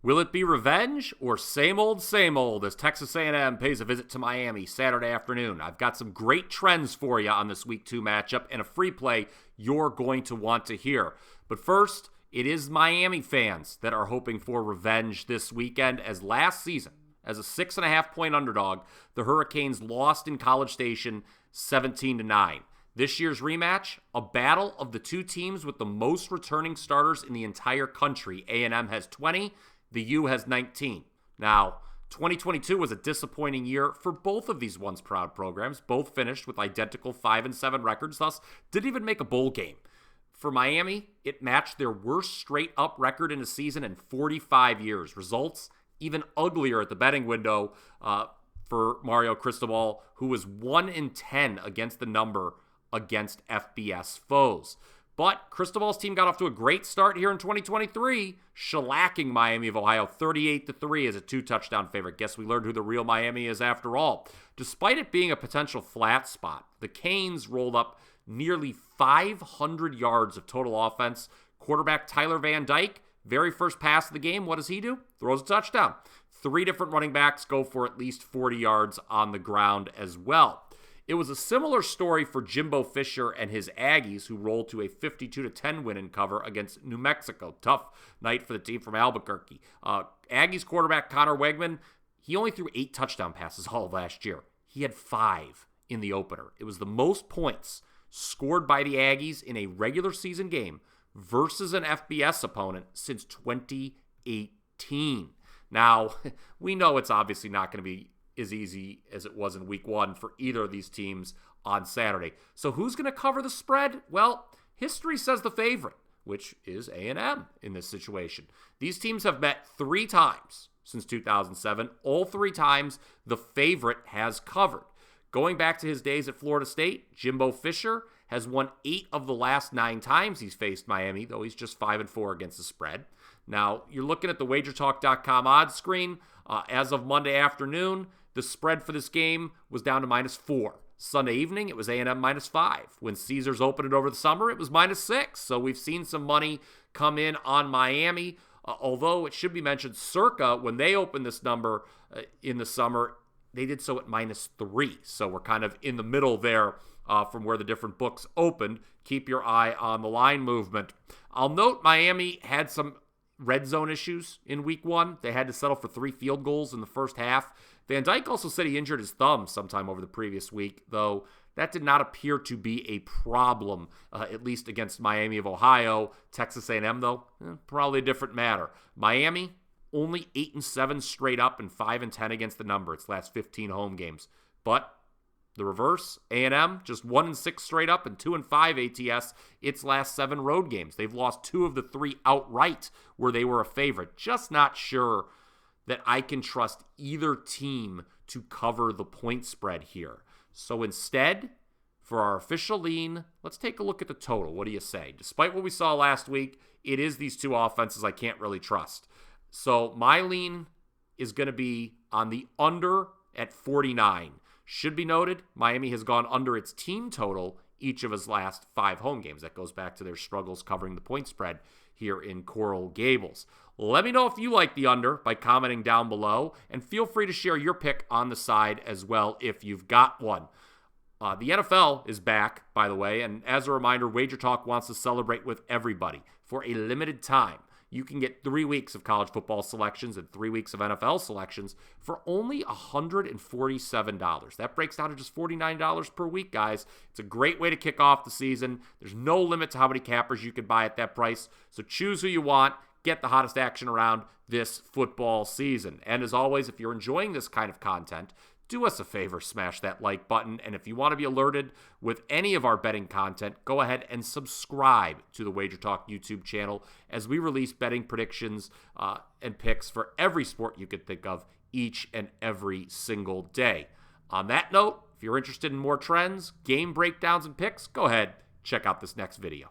Will it be revenge or same old as Texas A&M pays a visit to Miami Saturday afternoon? I've got some great trends for you on this Week 2 matchup and a free play you're going to want to hear. But first, it is Miami fans that are hoping for revenge this weekend, as last season, as a 6.5-point underdog, the Hurricanes lost in College Station 17-9. This year's rematch, a battle of the two teams with the most returning starters in the entire country. A&M has 20, the U has 19. Now, 2022 was a disappointing year for both of these once-proud programs. Both finished with identical 5-7 records, thus didn't even make a bowl game. For Miami, it matched their worst straight-up record in a season in 45 years. Results even uglier at the betting window for Mario Cristobal, who was 1-10 against the number against FBS foes. But Cristobal's team got off to a great start here in 2023, shellacking Miami of Ohio 38-3 as a 2-touchdown favorite. Guess we learned who the real Miami is after all. Despite it being a potential flat spot, the Canes rolled up nearly 500 yards of total offense. Quarterback Tyler Van Dyke, very first pass of the game, what does he do? Throws a touchdown. 3 different running backs go for at least 40 yards on the ground as well. It was a similar story for Jimbo Fisher and his Aggies, who rolled to a 52-10 win in cover against New Mexico. Tough night for the team from Albuquerque. Aggies quarterback Connor Wegman, he only threw 8 touchdown passes all of last year. He had 5 in the opener. It was the most points scored by the Aggies in a regular season game versus an FBS opponent since 2018. Now, we know it's obviously not going to be as easy as it was in Week 1 for either of these teams on Saturday. So who's going to cover the spread? Well, history says the favorite, which is A&M in this situation. These teams have met 3 times since 2007. All 3 times the favorite has covered. Going back to his days at Florida State, Jimbo Fisher has won 8 of the last 9 times he's faced Miami, though he's just 5-4 against the spread. Now, you're looking at the WagerTalk.com odds screen. As of Monday afternoon, the spread for this game was down to -4. Sunday evening, it was A&M -5. When Caesars opened it over the summer, it was -6. So we've seen some money come in on Miami. Although it should be mentioned, Circa, when they opened this number in the summer, they did so at -3. So we're kind of in the middle there from where the different books opened. Keep your eye on the line movement. I'll note Miami had some red zone issues in Week 1. They had to settle for 3 field goals in the first half. Van Dyke also said he injured his thumb sometime over the previous week, though that did not appear to be a problem, at least against Miami of Ohio. Texas A&M, though, probably a different matter. Miami, only 8-7 straight up and 5-10 against the number its last 15 home games. But the reverse, A&M, just 1-6 straight up and 2-5 ATS its last 7 road games. They've lost 2 of the 3 outright where they were a favorite. Just not sure that I can trust either team to cover the point spread here. So instead, for our official lean, let's take a look at the total. What do you say? Despite what we saw last week, it is these 2 offenses I can't really trust. So my lean is going to be on the under at 49. Should be noted, Miami has gone under its team total each of his last 5 home games. That goes back to their struggles covering the point spread here in Coral Gables. Let me know if you like the under by commenting down below, and feel free to share your pick on the side as well if you've got one. The NFL is back, by the way, and as a reminder, Wager Talk wants to celebrate with everybody. For a limited time, you can get 3 weeks of college football selections and 3 weeks of NFL selections for only $147. That breaks down to just $49 per week, guys. It's a great way to kick off the season. There's no limit to how many cappers you can buy at that price, so choose who you want. Get the hottest action around this football season. And as always, if you're enjoying this kind of content, do us a favor, smash that like button. And if you want to be alerted with any of our betting content, go ahead and subscribe to the Wager Talk YouTube channel as we release betting predictions and picks for every sport you could think of each and every single day. On that note, if you're interested in more trends, game breakdowns, and picks, go ahead, check out this next video.